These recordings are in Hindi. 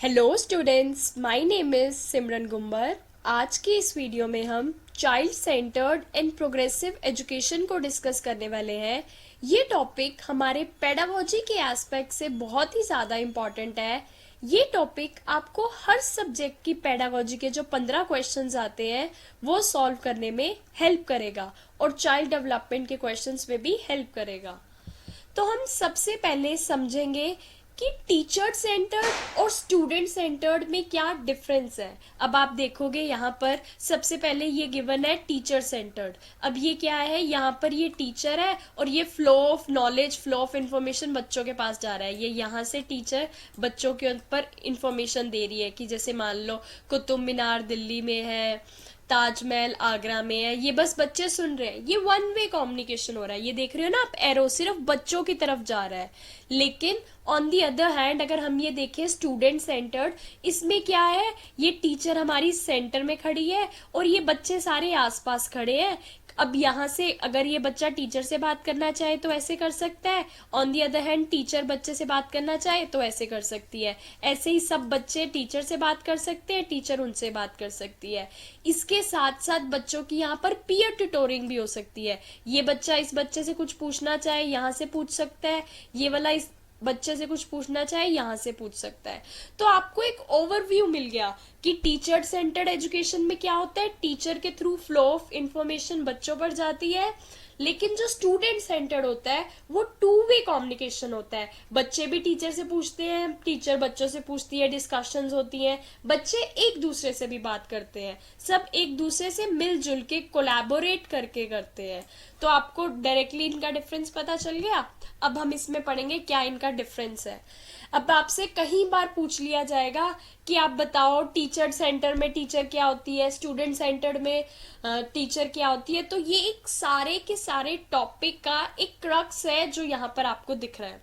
Hello students, my name is Simran Gumber. आज की इस वीडियो में हम child centred and progressive education को डिस्कस करने वाले हैं। ये टॉपिक हमारे पेडागोजी के एस्पेक्ट से बहुत ही ज़्यादा इम्पॉर्टेंट है। ये टॉपिक आपको हर सब्जेक्ट की पेडागोजी के जो 15 क्वेश्चंस आते हैं वो सॉल्व करने में हेल्प करेगा और चाइल्ड डेवलपमेंट के क्वेश्चंस में भी हेल्प करेगा। तो हम सबसे पहले समझेंगे कि टीचर सेंटर्ड और स्टूडेंट सेंटर्ड में क्या डिफरेंस है। अब आप देखोगे यहाँ पर सबसे पहले ये गिवन है टीचर सेंटर्ड। अब ये क्या है, यहाँ पर ये टीचर है और ये flow of knowledge, flow of information बच्चों के पास जा रहा है। ये यहाँ से टीचर बच्चों के ऊपर इंफॉर्मेशन दे रही है कि जैसे मान लो कुतुब मीनार दिल्ली में है, ताजमहल आगरा में है। ये बस बच्चे सुन रहे हैं, ये वन वे कम्युनिकेशन हो रहा है। ये देख रहे हो ना आप, एरो सिर्फ बच्चों की तरफ जा रहा है। लेकिन ऑन दी अदर हैंड अगर हम ये देखें स्टूडेंट सेंटर्ड, इसमें क्या है, ये टीचर हमारी सेंटर में खड़ी है और ये बच्चे सारे आसपास खड़े हैं। अब यहाँ से अगर ये बच्चा टीचर से बात करना चाहे तो ऐसे कर सकता है, on the other hand teacher बच्चे से बात करना चाहे तो ऐसे कर सकती है। ऐसे ही सब बच्चे टीचर से बात कर सकते हैं, टीचर उनसे बात कर सकती है। इसके साथ साथ बच्चों की यहाँ पर पीयर ट्यूटोरिंग भी हो सकती है। ये बच्चा इस बच्चे से कुछ पूछना चाहे यहाँ से पूछ सकता है, ये वाला इस बच्चे से कुछ पूछना चाहे यहाँ से पूछ सकता है। तो आपको एक ओवरव्यू मिल गया कि टीचर सेंटर्ड एजुकेशन में क्या होता है। टीचर के थ्रू फ्लो ऑफ इंफॉर्मेशन बच्चों पर जाती है। लेकिन जो स्टूडेंट सेंटर्ड होता है वो टू वे कम्युनिकेशन होता है। बच्चे भी टीचर से पूछते हैं, टीचर बच्चों से पूछती है, डिस्कशंस होती हैं, बच्चे एक दूसरे से भी बात करते हैं, सब एक दूसरे से मिलजुल के कोलैबोरेट करके करते हैं। तो आपको डायरेक्टली इनका डिफरेंस पता चल गया। अब हम इसमें पढ़ेंगे क्या इनका डिफरेंस है। अब आपसे कई बार पूछ लिया जाएगा कि आप बताओ टीचर सेंटर में टीचर क्या होती है, स्टूडेंट सेंटर में टीचर क्या होती है। तो ये एक सारे के सारे टॉपिक का एक क्रक्स है जो यहाँ पर आपको दिख रहा है।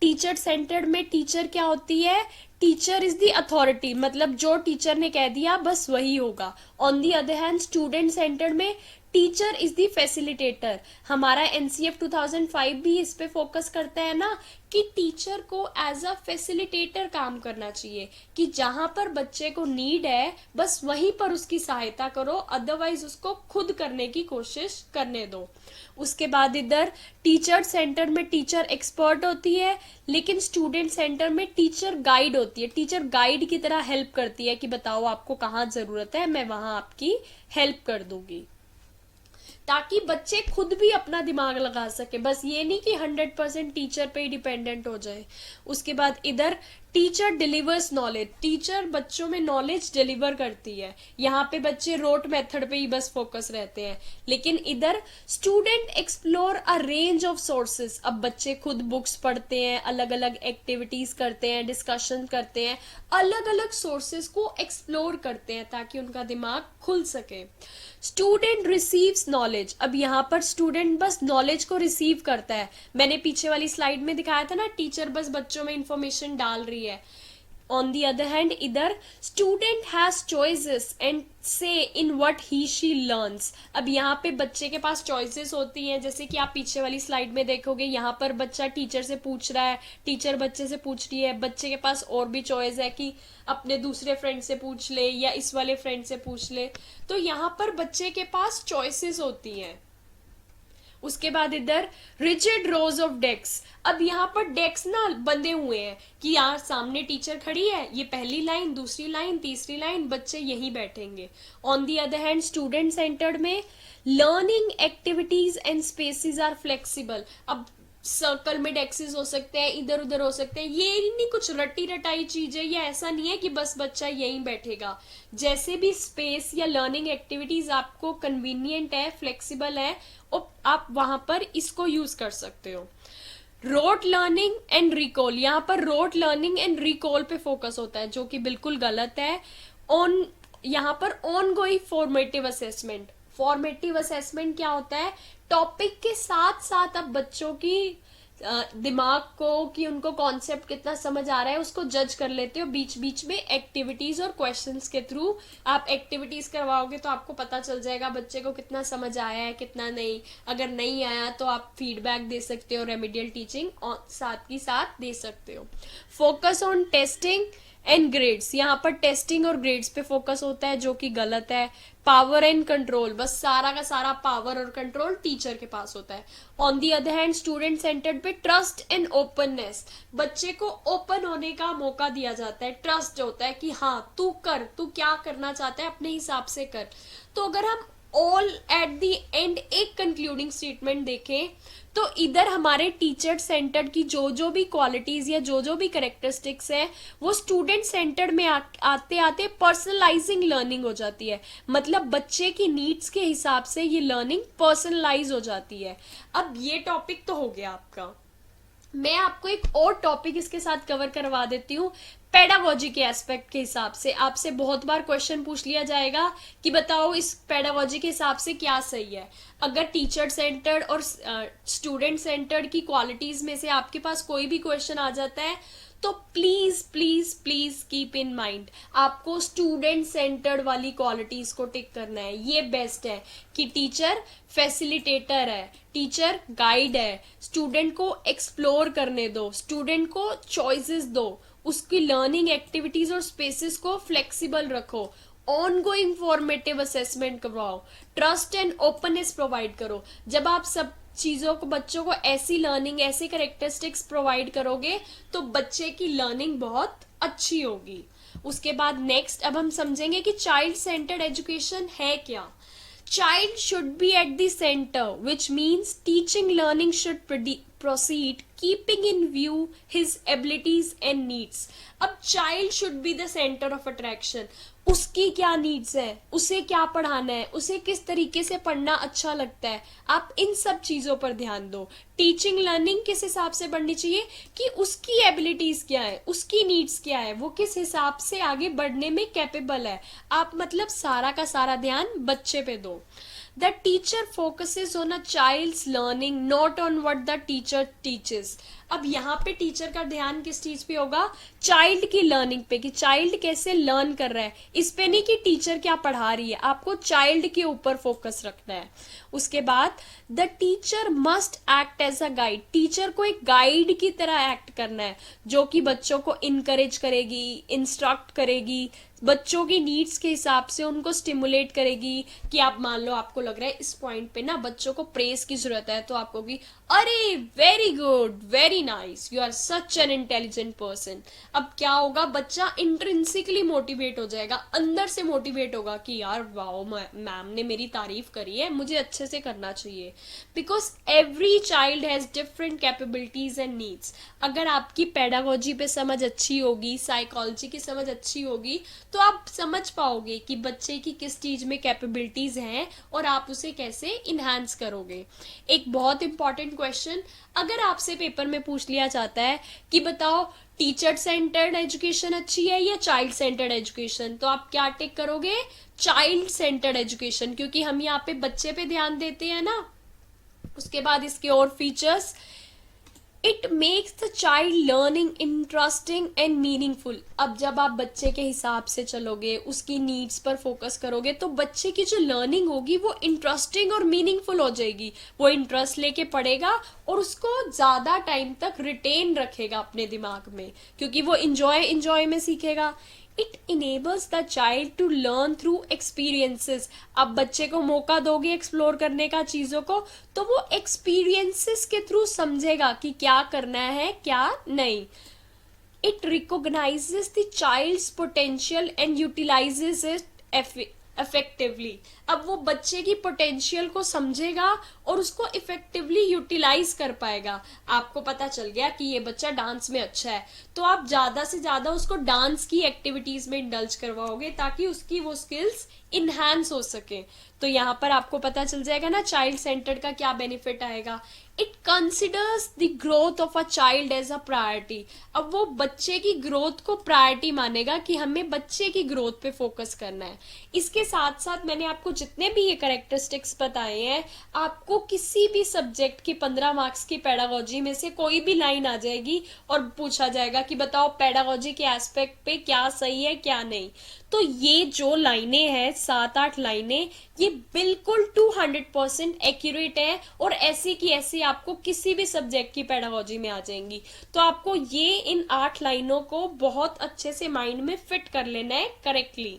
टीचर सेंटर्ड में टीचर क्या होती है, टीचर इज द अथॉरिटी, मतलब जो टीचर ने कह दिया बस वही होगा। On the other hand student centred में टीचर इज द फैसिलिटेटर। हमारा एनसीएफ 2005 भी इस पे फोकस करता है ना कि टीचर को एज अ फैसिलिटेटर काम करना चाहिए, कि जहां पर बच्चे को नीड है बस वहीं पर उसकी सहायता करो, अदरवाइज उसको खुद करने की कोशिश करने दो। उसके बाद इधर टीचर सेंटर में टीचर एक्सपर्ट होती है, लेकिन स्टूडेंट सेंटर में टीचर गाइड होती है। टीचर गाइड की तरह हेल्प करती है कि बताओ आपको कहाँ जरूरत है, मैं वहां आपकी हेल्प कर दूंगी, ताकि बच्चे खुद भी अपना दिमाग लगा सके। बस ये नहीं कि 100% टीचर पे ही डिपेंडेंट हो जाए। उसके बाद इधर टीचर डिलीवर्स नॉलेज, टीचर बच्चों में नॉलेज डिलीवर करती है। यहाँ पे बच्चे रोट मेथड पे ही बस फोकस रहते हैं। लेकिन इधर student explore a range of sources. अब बच्चे खुद बुक्स पढ़ते हैं, अलग अलग एक्टिविटीज करते हैं, डिस्कशन करते हैं, अलग अलग सोर्सेस को एक्सप्लोर करते हैं ताकि उनका दिमाग खुल सके। Student receives knowledge. अब यहाँ पर स्टूडेंट बस नॉलेज को रिसीव करता है। मैंने पीछे वाली स्लाइड में दिखाया था ना, टीचर बस बच्चों में इंफॉर्मेशन डाल रही है। ऑन दी अदर हैंड इधर स्टूडेंट हैज चॉइसेस एंड से in what he she learns. अब यहाँ पे बच्चे के पास चॉइसेस होती हैं, जैसे कि आप पीछे वाली स्लाइड में देखोगे, यहाँ पर बच्चा टीचर से पूछ रहा है, टीचर बच्चे से पूछ रही है, बच्चे के पास और भी चॉइस है कि अपने दूसरे फ्रेंड से पूछ ले या इस वाले फ्रेंड से पूछ ले। तो यहाँ पर बच्चे के पास चॉइसेस होती हैं। उसके बाद इधर रिजिड रोज ऑफ डेस्क। अब यहाँ पर डेस्क ना बंधे हुए हैं कि यार सामने टीचर खड़ी है, ये पहली लाइन, दूसरी लाइन, तीसरी लाइन, बच्चे यहीं बैठेंगे। On the other hand student centred में learning activities and spaces are flexible. अब सर्कल में डेस्क हो सकते हैं, इधर उधर हो सकते हैं, ये नहीं कुछ रटी रटाई चीज है। ये ऐसा नहीं है कि बस बच्चा यहीं बैठेगा। जैसे भी स्पेस या लर्निंग एक्टिविटीज आपको कन्वीनियंट है, फ्लेक्सिबल है, और आप वहां पर इसको यूज कर सकते हो। रोट लर्निंग एंड रिकॉल, यहाँ पर रोट लर्निंग एंड रिकॉल पे फोकस होता है, जो कि बिल्कुल गलत है। ऑन यहाँ पर on going formative assessment. Formative assessment क्या होता है, टॉपिक के साथ साथ अब बच्चों की दिमाग को, कि उनको कॉन्सेप्ट कितना समझ आ रहा है उसको जज कर लेते हो। बीच बीच में एक्टिविटीज और क्वेश्चंस के थ्रू आप एक्टिविटीज करवाओगे तो आपको पता चल जाएगा बच्चे को कितना समझ आया है, कितना नहीं। अगर नहीं आया तो आप फीडबैक दे सकते हो, रेमेडियल टीचिंग साथ ही साथ दे सकते हो। Focus on testing and grades, यहाँ पर टेस्टिंग और ग्रेड्स पे फोकस होता है जो कि गलत है। पावर एंड कंट्रोल, बस सारा का सारा पावर और कंट्रोल टीचर के पास होता है। On the other hand student centred पे ट्रस्ट एंड ओपननेस, बच्चे को ओपन होने का मौका दिया जाता है, ट्रस्ट होता है कि हाँ तू कर, तू क्या करना चाहता है अपने हिसाब से कर। तो अगर हम ऑल एट दी एंड एक कंक्लूडिंग स्टेटमेंट देखें तो इधर हमारे टीचर सेंटर्ड की जो जो भी क्वालिटीज या जो जो भी करेक्टरिस्टिक्स है वो स्टूडेंट सेंटर्ड में आते आते पर्सनलाइजिंग लर्निंग हो जाती है। मतलब बच्चे की नीड्स के हिसाब से ये लर्निंग पर्सनलाइज हो जाती है। अब ये टॉपिक तो हो गया आपका, मैं आपको एक और टॉपिक इसके साथ कवर करवा देती हूँ। पेडागोजी के एस्पेक्ट के हिसाब से आपसे बहुत बार क्वेश्चन पूछ लिया जाएगा कि बताओ इस पेडागोजी के हिसाब से क्या सही है। अगर टीचर सेंटर्ड और स्टूडेंट सेंटर्ड की क्वालिटीज में से आपके पास कोई भी क्वेश्चन आ जाता है तो please please please keep in mind आपको स्टूडेंट सेंटर्ड वाली क्वालिटीज को टिक करना है। ये बेस्ट है कि टीचर फैसिलिटेटर है, टीचर गाइड है, स्टूडेंट को एक्सप्लोर करने दो, स्टूडेंट को चॉइसेस दो, उसकी लर्निंग एक्टिविटीज और स्पेसेस को फ्लेक्सिबल रखो, ऑनगोइंग फॉर्मेटिव असेसमेंट करवाओ, ट्रस्ट एंड ओपननेस प्रोवाइड करो। जब आप सब चीजों को, बच्चों को ऐसी लर्निंग, ऐसे करेक्टरिस्टिक्स प्रोवाइड करोगे तो बच्चे की लर्निंग बहुत अच्छी होगी। उसके बाद नेक्स्ट अब हम समझेंगे कि चाइल्ड सेंटर्ड एजुकेशन है क्या। Child should be at the center, which means teaching learning should proceed keeping in view his abilities and needs. अब child should be the center of attraction. उसकी क्या नीड्स है, उसे क्या पढ़ाना है, उसे किस तरीके से पढ़ना अच्छा लगता है, आप इन सब चीजों पर ध्यान दो। टीचिंग लर्निंग किस हिसाब से बढ़नी चाहिए कि उसकी एबिलिटीज क्या है, उसकी नीड्स क्या है, वो किस हिसाब से आगे बढ़ने में कैपेबल है। आप मतलब सारा का सारा ध्यान बच्चे पे दो। The teacher focuses on a child's learning, not on what the teacher teaches. अब यहाँ पे टीचर का ध्यान किस चीज पे होगा, चाइल्ड की लर्निंग पे, कि चाइल्ड कैसे लर्न कर रहा है, इस पे नहीं कि टीचर क्या पढ़ा रही है, आपको चाइल्ड के ऊपर फोकस रखना है। उसके बाद the teacher must act as a guide, teacher को एक गाइड की तरह एक्ट करना है जो कि बच्चों को इनकरेज करेगी, इंस्ट्रक्ट करेगी, बच्चों की नीड्स के हिसाब से उनको स्टिमुलेट करेगी। कि आप मान लो आपको लग रहा है इस पॉइंट पे ना बच्चों को प्रेस की जरूरत है, तो आप कहोगी अरे very good, very nice, you are such an intelligent person. अब क्या होगा, बच्चा इंट्रिंसिकली मोटिवेट हो जाएगा, अंदर से मोटिवेट होगा कि यार वाओ, मैम ने मेरी तारीफ करी है, मुझे अच्छे से करना चाहिए। Because every child has different capabilities and needs. अगर आपकी पेडागोजी पे समझ अच्छी होगी, साइकोलॉजी की समझ अच्छी होगी, तो आप समझ पाओगे कि बच्चे की किस चीज में कैपेबिलिटीज हैं और आप उसे कैसे इनहांस करोगे। एक बहुत इंपॉर्टेंट क्वेश्चन अगर आपसे पेपर में पूछ लिया जाता है कि बताओ टीचर सेंटर्ड एजुकेशन अच्छी है या चाइल्ड सेंटर्ड एजुकेशन, तो आप क्या टिक करोगे, चाइल्ड सेंटर्ड एजुकेशन, क्योंकि हम यहाँ पे बच्चे पे ध्यान देते हैं ना। उसके बाद इसके और features, it makes the child learning interesting and meaningful. अब जब आप बच्चे के हिसाब से चलोगे, उसकी नीड्स पर फोकस करोगे, तो बच्चे की जो लर्निंग होगी वो इंटरेस्टिंग और मीनिंगफुल हो जाएगी। वो इंटरेस्ट लेके पढ़ेगा और उसको ज्यादा टाइम तक रिटेन रखेगा अपने दिमाग में, क्योंकि वो इंजॉय में सीखेगा। It enables the child to learn through experiences. अब बच्चे को मौका दोगे एक्सप्लोर करने का चीजों को, तो वो एक्सपीरियंसेस के थ्रू समझेगा कि क्या करना है क्या नहीं। It recognises the child's potential and utilises it effectively. अब वो बच्चे की पोटेंशियल को समझेगा और उसको इफेक्टिवली यूटिलाइज कर पाएगा। आपको पता चल गया कि ये बच्चा डांस में अच्छा है, तो आप ज्यादा से ज्यादा उसको डांस की एक्टिविटीज में इंडल्ज करवाओगे ताकि उसकी वो स्किल्स इनहैंस हो सके। तो यहाँ पर आपको पता चल जाएगा ना चाइल्ड सेंटर्ड का क्या बेनिफिट आएगा। It considers the growth of a child as a priority. अब वो बच्चे की ग्रोथ को प्रायोरिटी मानेगा कि हमें बच्चे की ग्रोथ पे फोकस करना है। इसके साथ साथ मैंने आपको जितने भी ये कैरेक्टरिस्टिक्स बताए हैं, आपको किसी भी सब्जेक्ट की 15 मार्क्स की पेडागोजी में से कोई भी लाइन आ जाएगी और पूछा जाएगा कि बताओ पेडागोजी के एस्पेक्ट पे क्या सही है क्या नहीं। तो ये जो लाइनें हैं, 7-8 लाइनें, ये बिल्कुल 200% एक्यूरेट है और ऐसी की ऐसी आपको किसी भी सब्जेक्ट की पेडागोजी में आ जाएंगी। तो आपको ये इन 8 लाइनों को बहुत अच्छे से माइंड में फिट कर लेना है करेक्टली।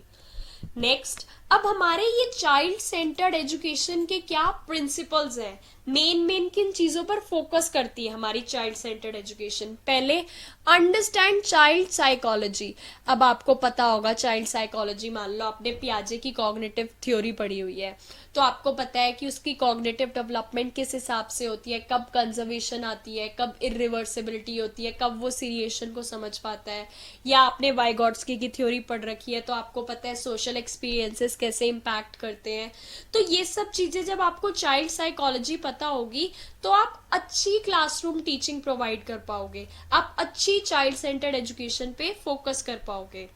नेक्स्ट, अब हमारे ये चाइल्ड सेंटर्ड एजुकेशन के क्या प्रिंसिपल्स हैं, मेन किन चीजों पर फोकस करती है हमारी चाइल्ड सेंटर्ड एजुकेशन। पहले, अंडरस्टैंड चाइल्ड साइकोलॉजी। अब आपको पता होगा चाइल्ड साइकोलॉजी, मान लो आपने पियाजे की कॉग्निटिव थ्योरी पढ़ी हुई है, तो आपको पता है कि उसकी कॉग्निटिव डेवलपमेंट किस हिसाब से होती है, कब कंजर्वेशन आती है, कब इरिवर्सिबिलिटी होती है, कब वो सीरिएशन को समझ पाता है। या आपने वाइगॉट्स्की की थ्योरी पढ़ रखी है तो आपको पता है सोशल एक्सपीरियंसेस कैसे इम्पैक्ट करते हैं। तो ये सब चीजें जब आपको चाइल्ड साइकोलॉजी पता होगी तो आप अच्छी क्लासरूम टीचिंग प्रोवाइड कर पाओगे, आप अच्छी चाइल्ड सेंटर्ड एजुकेशन पे फोकस कर पाओगे।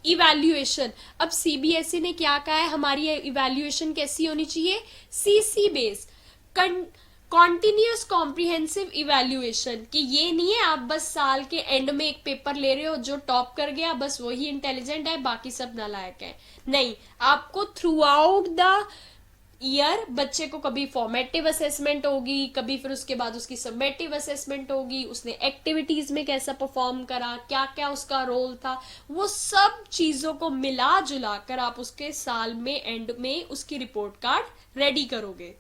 इवैल्यूएशन, अब सीबीएसई ने क्या कहा है, हमारी इवैल्यूएशन कैसी होनी चाहिए, CC base, continuous comprehensive evaluation, कि ये नहीं है आप बस साल के एंड में एक पेपर ले रहे हो, जो टॉप कर गया बस वही इंटेलिजेंट है बाकी सब नालायक है। नहीं, आपको थ्रू आउट द ईयर बच्चे को कभी फॉर्मेटिव असेसमेंट होगी, कभी फिर उसके बाद उसकी सबमेटिव असेसमेंट होगी, उसने एक्टिविटीज में कैसा परफॉर्म करा, क्या क्या उसका रोल था, वो सब चीजों को मिला जुला कर आप उसके साल में एंड में उसकी रिपोर्ट कार्ड रेडी करोगे।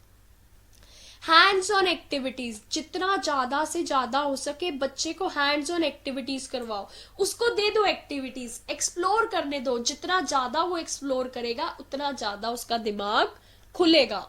हैंड्स ऑन एक्टिविटीज, जितना ज्यादा से ज्यादा हो सके बच्चे को हैंड्स ऑन एक्टिविटीज करवाओ, उसको दे दो एक्टिविटीज, एक्सप्लोर करने दो। जितना ज्यादा वो एक्सप्लोर करेगा उतना ज्यादा उसका दिमाग खुलेगा।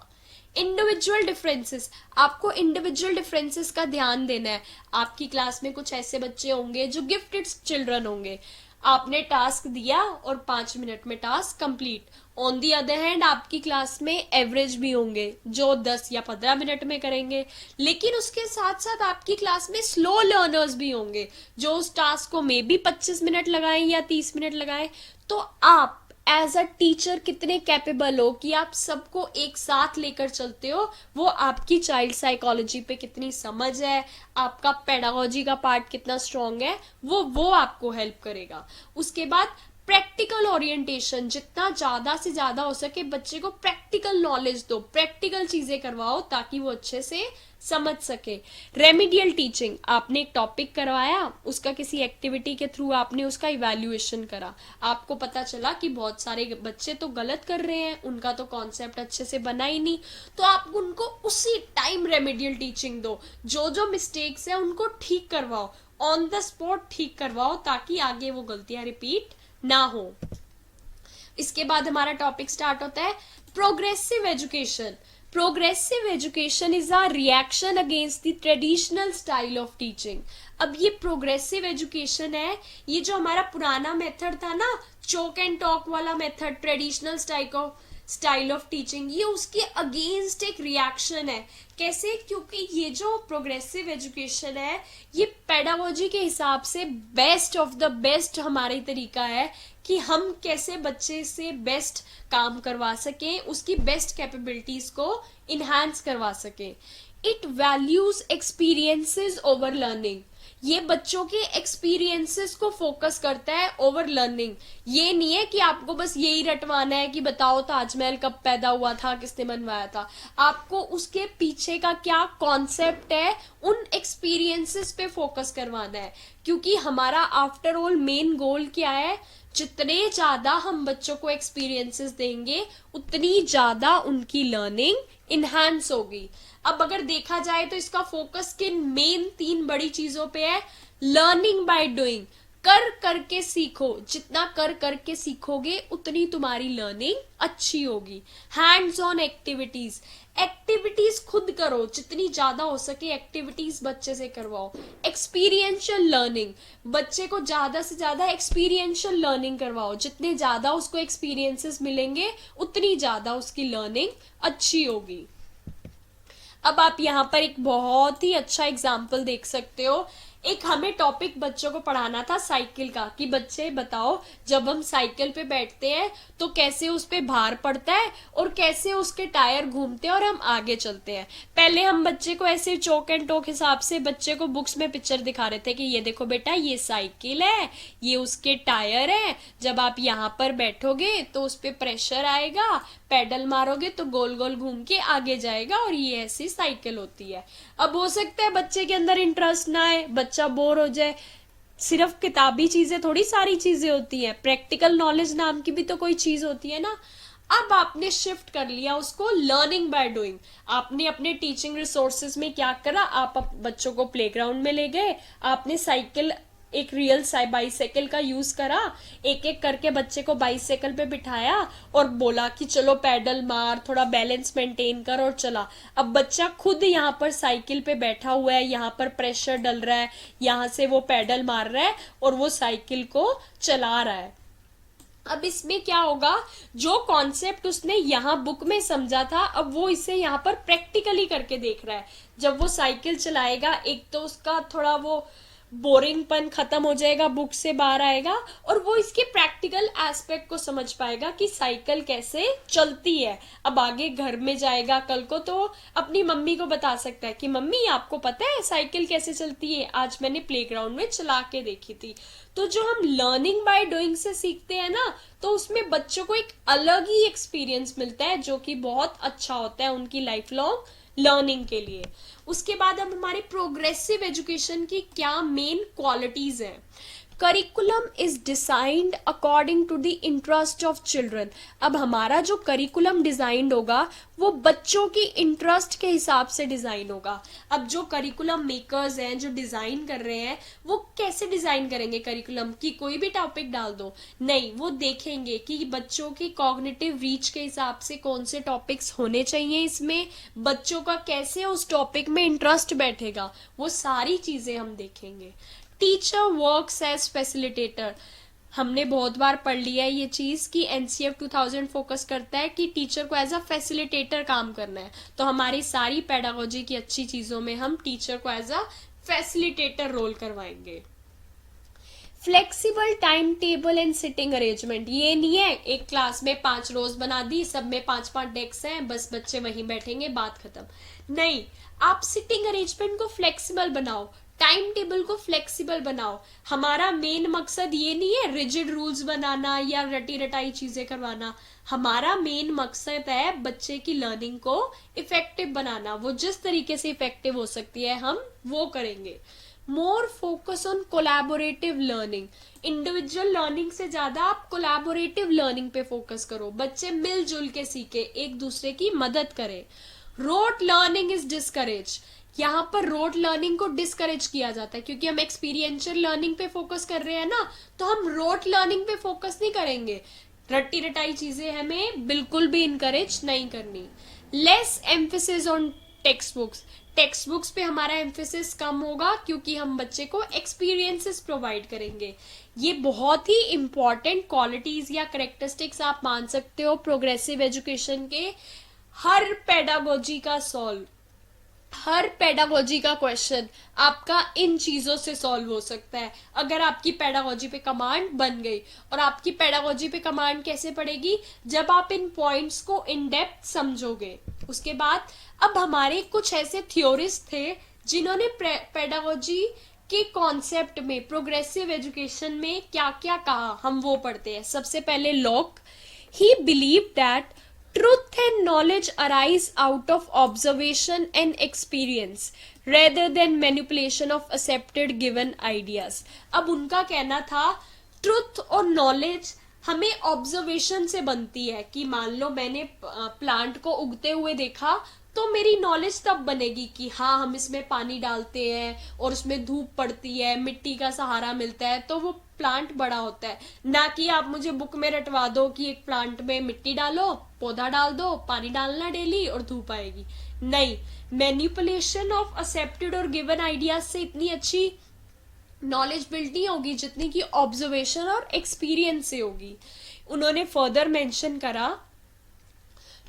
इंडिविजुअल डिफरेंसेस, आपको इंडिविजुअल डिफरेंसेस का ध्यान देना है। आपकी क्लास में कुछ ऐसे बच्चे होंगे जो गिफ्टेड चिल्ड्रन होंगे, आपने टास्क दिया और 5 मिनट में task complete. On the other hand आपकी क्लास में एवरेज भी होंगे जो 10 या 15 मिनट में करेंगे, लेकिन उसके साथ साथ आपकी क्लास में स्लो लर्नर्स भी होंगे जो उस टास्क को मे बी 25 मिनट लगाएं या 30 मिनट लगाएं। तो आप एज अ टीचर कितने कैपेबल हो कि आप सबको एक साथ लेकर चलते हो, वो आपकी चाइल्ड साइकोलॉजी पे कितनी समझ है, आपका पेडागोजी का पार्ट कितना स्ट्रांग है, वो आपको हेल्प करेगा। उसके बाद प्रैक्टिकल ओरिएंटेशन, जितना ज्यादा से ज्यादा हो सके बच्चे को प्रैक्टिकल नॉलेज दो, प्रैक्टिकल चीजें करवाओ ताकि वो अच्छे से समझ सके। रेमिडियल टीचिंग, आपने एक टॉपिक करवाया, उसका किसी एक्टिविटी के थ्रू आपने उसका इवैल्यूएशन करा, आपको पता चला कि बहुत सारे बच्चे तो गलत कर रहे हैं, उनका तो कॉन्सेप्ट अच्छे से बना ही नहीं, तो आप उनको उसी टाइम रेमिडियल टीचिंग दो, जो जो मिस्टेक्स है उनको ठीक करवाओ, ऑन द स्पॉट ठीक करवाओ ताकि आगे वो गलतियां रिपीट ना हो। इसके बाद हमारा टॉपिक स्टार्ट होता है progressive education. Progressive education is a reaction against the traditional style of teaching. अब ये प्रोग्रेसिव एजुकेशन है, ये जो हमारा पुराना मेथड था ना, चोक एंड टॉक वाला method, traditional style of teaching, ये उसके अगेंस्ट एक रिएक्शन है। कैसे? क्योंकि ये जो प्रोग्रेसिव एजुकेशन है ये पेडागोजी के हिसाब से बेस्ट ऑफ द बेस्ट हमारी तरीका है कि हम कैसे बच्चे से बेस्ट काम करवा सकें, उसकी बेस्ट कैपेबिलिटीज को इनहांस करवा सकें। It values experiences over learning, ये बच्चों के एक्सपीरियंसेस को फोकस करता है ओवर लर्निंग। ये नहीं है कि आपको बस यही रटवाना है कि बताओ ताजमहल कब पैदा हुआ था, किसने बनवाया था, आपको उसके पीछे का क्या कॉन्सेप्ट है उन एक्सपीरियंसेस पे फोकस करवाना है। क्योंकि हमारा आफ्टर ऑल मेन गोल क्या है, जितने ज्यादा हम बच्चों को एक्सपीरियंसेस देंगे उतनी ज्यादा उनकी लर्निंग इनहांस होगी। अब अगर देखा जाए तो इसका फोकस किन मेन 3 बड़ी चीजों पे है। लर्निंग बाय डूइंग, कर करके सीखो, जितना कर करके सीखोगे उतनी तुम्हारी लर्निंग अच्छी होगी। हैंड्स ऑन एक्टिविटीज, एक्टिविटीज खुद करो, जितनी ज्यादा हो सके एक्टिविटीज बच्चे से करवाओ। एक्सपीरियंशियल लर्निंग, बच्चे को ज्यादा से ज्यादा एक्सपीरियंशियल लर्निंग करवाओ, जितने ज्यादा उसको एक्सपीरियंसेस मिलेंगे उतनी ज्यादा उसकी लर्निंग अच्छी होगी। अब आप यहाँ पर एक बहुत ही अच्छा एग्जाम्पल देख सकते हो। एक हमें टॉपिक बच्चों को पढ़ाना था साइकिल का, कि बच्चे बताओ जब हम साइकिल पे बैठते हैं तो कैसे उस पे भार पड़ता है और कैसे उसके टायर घूमते हैं और हम आगे चलते हैं। पहले हम बच्चे को ऐसे चौक एंड टोक हिसाब से बच्चे को बुक्स में पिक्चर दिखा रहे थे कि ये देखो बेटा ये साइकिल है, ये उसके टायर है, जब आप यहाँ पर बैठोगे तो उस पे प्रेशर आएगा, पेडल मारोगे तो गोल गोल घूम के आगे जाएगा, और ये ऐसी साइकिल होती है। अब हो सकता है बच्चे के अंदर इंटरेस्ट ना आए, बच्चा बोर हो जाए, सिर्फ किताबी चीजें थोड़ी सारी चीजें होती हैं, प्रैक्टिकल नॉलेज नाम की भी तो कोई चीज होती है ना। अब आपने शिफ्ट कर लिया उसको लर्निंग बाय डूइंग। आपने अपने टीचिंग रिसोर्सेज में क्या करा, आप बच्चों को प्लेग्राउंड में ले गए, आपने साइकिल, एक रियल बाइसाइकिल का यूज करा, एक एक करके बच्चे को बाइसाइकिल पे बिठाया और बोला कि चलो पैडल मार, थोड़ा बैलेंस मेंटेन कर और चला। अब बच्चा खुद यहाँ पर साइकिल पे बैठा हुआ है, यहाँ पर प्रेशर डल रहा है, यहाँ से वो पैडल मार रहा है और वो साइकिल को चला रहा है। अब इसमें क्या होगा, जो कॉन्सेप्ट उसने यहाँ बुक में समझा था अब वो इसे यहाँ पर प्रैक्टिकली करके देख रहा है। जब वो साइकिल चलाएगा एक तो उसका थोड़ा वो बोरिंगपन खत्म हो जाएगा, बुक से बाहर आएगा और वो इसके प्रैक्टिकल एस्पेक्ट को समझ पाएगा कि साइकिल कैसे चलती है। अब आगे घर में जाएगा कल को तो अपनी मम्मी को बता सकता है कि मम्मी आपको पता है साइकिल कैसे चलती है, आज मैंने प्लेग्राउंड में चला के देखी थी। तो जो हम लर्निंग बाय डूइंग से सीखते हैं ना, तो उसमें बच्चों को एक अलग ही एक्सपीरियंस मिलता है जो कि बहुत अच्छा होता है उनकी लाइफ लॉन्ग लर्निंग के लिए। उसके बाद अब हमारे प्रोग्रेसिव एजुकेशन की क्या मेन क्वालिटीज हैं। Curriculum is designed according to the interest of children. अब हमारा जो करिकुलम डिजाइंड होगा वो बच्चों की इंटरेस्ट के हिसाब से डिजाइन होगा। अब जो करिकुलम मेकर्स हैं, जो डिजाइन कर रहे हैं, वो कैसे डिजाइन करेंगे करिकुलम की कोई भी टॉपिक डाल दो, नहीं, वो देखेंगे कि बच्चों की कॉग्निटिव रीच के हिसाब से कौन से टॉपिक्स होने चाहिए, इसमें बच्चों का कैसे उस टॉपिक में इंटरेस्ट बैठेगा, वो सारी चीजें हम देखेंगे। Teacher works as facilitator. हमने बहुत बार पढ़ लिया है ये चीज कि एनसीएफ 2000 फोकस करता है कि टीचर को एज अ फैसिलिटेटर काम करना है। तो हमारी सारी पेडागोजी की अच्छी चीजों में हम टीचर को एज अ फैसिलिटेटर रोल करवाएंगे। Flexible time table and sitting arrangement. ये नहीं है एक क्लास में 5 रोज बना दी, सब में 5-5 डेस्क हैं, बस बच्चे वहीं बैठेंगे, बात खत्म। नहीं, आप सिटिंग अरेंजमेंट को फ्लेक्सिबल बनाओ, टाइम टेबल को फ्लेक्सिबल बनाओ। हमारा मेन मकसद ये नहीं है रिजिड रूल्स बनाना या रटी रटाई चीजें करवाना। हमारा मेन मकसद है बच्चे की लर्निंग को इफेक्टिव बनाना। वो जिस तरीके से इफेक्टिव हो सकती है हम वो करेंगे। More focus on collaborative learning. Individual learning से ज्यादा आप कोलैबोरेटिव लर्निंग पे फोकस करो, बच्चे मिलजुल के सीखे, एक दूसरे की मदद करें। Rote learning is discourage. यहाँ पर रोट लर्निंग को डिस्करेज किया जाता है क्योंकि हम एक्सपीरियंशियल लर्निंग पे फोकस कर रहे हैं ना, तो हम रोट लर्निंग पे फोकस नहीं करेंगे। रट्टी रटाई चीजें हमें बिल्कुल भी इनकरेज नहीं करनी। Less emphasis on text books. Text books पे हमारा एम्फेसिस कम होगा क्योंकि हम बच्चे को एक्सपीरियंसेस प्रोवाइड करेंगे। ये बहुत ही इंपॉर्टेंट क्वालिटीज या करेक्टरिस्टिक्स आप मान सकते हो प्रोग्रेसिव एजुकेशन के। हर पेडागोजी का सॉल्व, हर पेडागोजी का क्वेश्चन आपका इन चीजों से सॉल्व हो सकता है अगर आपकी पेडागोजी पे कमांड बन गई। और आपकी पेडागोजी पे कमांड कैसे पड़ेगी, जब आप इन पॉइंट्स को इन डेप्थ समझोगे। उसके बाद अब हमारे कुछ ऐसे थ्योरिस्ट थे जिन्होंने पेडागोजी के कॉन्सेप्ट में, प्रोग्रेसिव एजुकेशन में क्या क्या कहा, हम वो पढ़ते हैं। सबसे पहले lock. He believe that truth and knowledge arise out of observation and experience rather than manipulation of accepted given ideas। अब उनका कहना था ट्रुथ और नॉलेज हमें ऑब्जर्वेशन से बनती है कि मान लो मैंने प्लांट को उगते हुए देखा तो मेरी नॉलेज तब बनेगी कि हाँ हम इसमें पानी डालते हैं और उसमें धूप पड़ती है, मिट्टी का सहारा मिलता है तो वो प्लांट बड़ा होता है। ना कि आप मुझे बुक में रटवा दो कि एक प्लांट में मिट्टी डालो, पौधा डाल दो, पानी डालना डेली और धूप आएगी। नहीं, मैनिपुलेशन ऑफ एक्सेप्टेड और गिवन आइडियाज से इतनी अच्छी नॉलेज बिल्ड नहीं होगी जितनी कि ऑब्जर्वेशन और एक्सपीरियंस से होगी। उन्होंने फर्दर मेंशन करा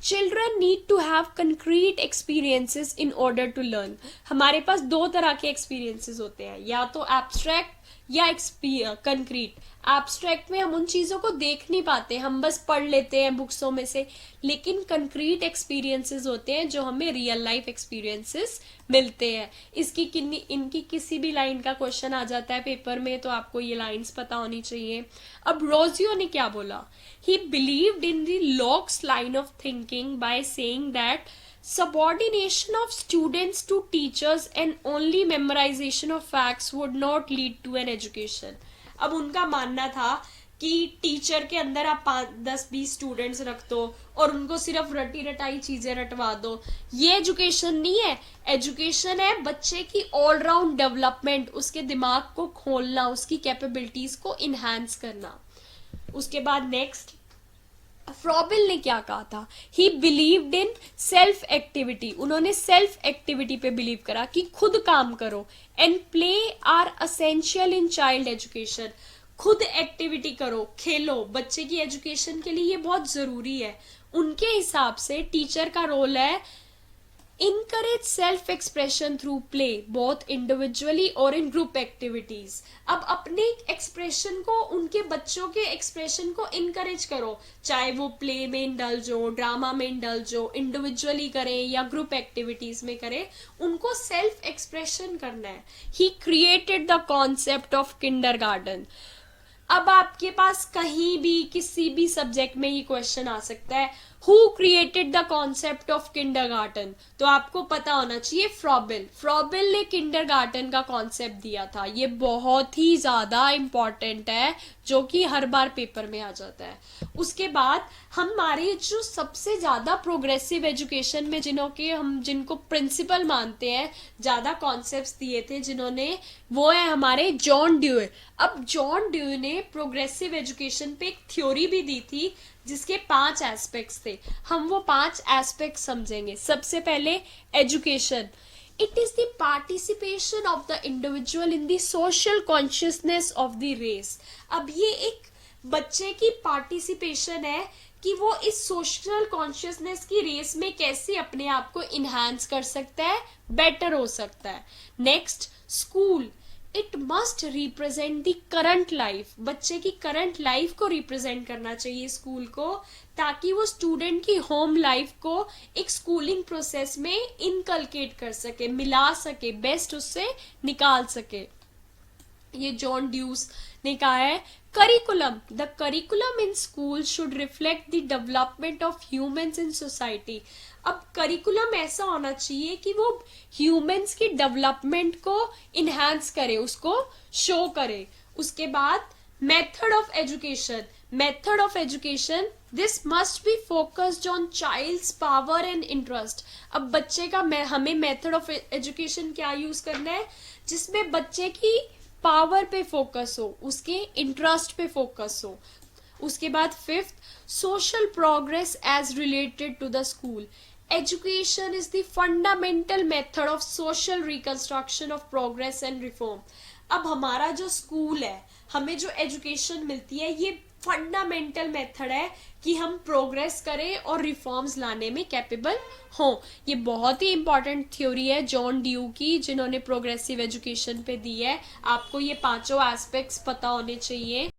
children need to have concrete experiences in order to learn. हमारे पास दो तरह के एक्सपीरियंसेस होते हैं, या तो एब्स्ट्रैक्ट या कंक्रीट। एब्स्ट्रैक्ट में हम उन चीजों को देख नहीं पाते, हम बस पढ़ लेते हैं बुक्सों में से, लेकिन कंक्रीट एक्सपीरियंसेस होते हैं जो हमें रियल लाइफ एक्सपीरियंसेस मिलते हैं। इनकी किसी भी लाइन का क्वेश्चन आ जाता है पेपर में तो आपको ये लाइंस पता होनी चाहिए। अब रोजियो ने क्या बोला, ही believed in the locks line of thinking by saying that subordination of students to teachers and only memorization of facts would not lead to an education। अब उनका मानना था कि टीचर के अंदर आप 5-10-20 स्टूडेंट्स रख दो और उनको सिर्फ रटी रटाई चीजें रटवा दो, ये एजुकेशन नहीं है। एजुकेशन है बच्चे की ऑलराउंड डेवलपमेंट, उसके दिमाग को खोलना, उसकी कैपेबिलिटीज को इनहेंस करना। उसके बाद नेक्स्ट फ्रॉबेल ने क्या कहा था, he believed in self activity. उन्होंने सेल्फ एक्टिविटी पे बिलीव करा कि खुद काम करो। And play are essential in child education. खुद एक्टिविटी करो, खेलो, बच्चे की एजुकेशन के लिए ये बहुत जरूरी है। उनके हिसाब से टीचर का रोल है encourage self expression through play both individually और इन ग्रुप एक्टिविटीज। अब अपने एक्सप्रेशन को, उनके बच्चों के एक्सप्रेशन को इनकरेज करो, चाहे वो प्ले में इंडल्ज हो, ड्रामा में इंडल्ज हो, इंडिविजुअली करें या ग्रुप एक्टिविटीज में करें, उनको सेल्फ एक्सप्रेशन करना है। He created the concept of kindergarten. अब आपके पास कहीं भी किसी भी सब्जेक्ट में ये क्वेश्चन आ सकता है, who created the concept of kindergarten, तो आपको पता होना चाहिए फ्रॉबेल। फ्रॉबेल ने किंडरगार्टन का कॉन्सेप्ट दिया था। ये बहुत ही ज्यादा इंपॉर्टेंट है, जो कि हर बार पेपर में आ जाता है। उसके बाद हमारे जो सबसे ज्यादा प्रोग्रेसिव एजुकेशन में जिनको प्रिंसिपल मानते हैं, ज्यादा कॉन्सेप्ट्स दिए थे जिन्होंने, वो है हमारे जॉन ड्यूए। अब जॉन ड्यूए ने प्रोग्रेसिव एजुकेशन पे एक थ्योरी भी दी थी जिसके 5 एस्पेक्ट्स थे। हम वो 5 एस्पेक्ट्स समझेंगे। सबसे पहले education, it is the participation of the individual in the social consciousness of the race. अब ये एक बच्चे की पार्टिसिपेशन है कि वो इस सोशल कॉन्शियसनेस की रेस में कैसे अपने आप को इनहांस कर सकता है, बेटर हो सकता है। Next school, it must represent the current life. बच्चे की करंट लाइफ को रिप्रेजेंट करना चाहिए स्कूल को, ताकि वो स्टूडेंट की होम लाइफ को एक स्कूलिंग प्रोसेस में इनकलकेट कर सके, मिला सके, बेस्ट उससे निकाल सके। ये जॉन ड्यूस ने कहा है। Curriculum, the curriculum in school should reflect the development of humans in society. अब करिकुलम ऐसा होना चाहिए कि वो ह्यूमंस की डेवलपमेंट को इनहेंस करे, उसको शो करे। उसके बाद method of education, method of education, this must be focused on child's power and interest. अब बच्चे का हमें मेथड ऑफ एजुकेशन क्या यूज करना है, जिसमें बच्चे की पावर पे फोकस हो, उसके इंटरेस्ट पे फोकस हो। उसके बाद 5th, social progress as related to the school. Education is the fundamental method of social reconstruction of progress and reform. अब हमारा जो स्कूल है, हमें जो एजुकेशन मिलती है, ये फंडामेंटल मेथड है कि हम प्रोग्रेस करें और रिफॉर्म्स लाने में कैपेबल हों। ये बहुत ही इंपॉर्टेंट थ्योरी है जॉन ड्यू की, जिन्होंने प्रोग्रेसिव एजुकेशन पे दी है। आपको ये 5 एस्पेक्ट्स पता होने चाहिए।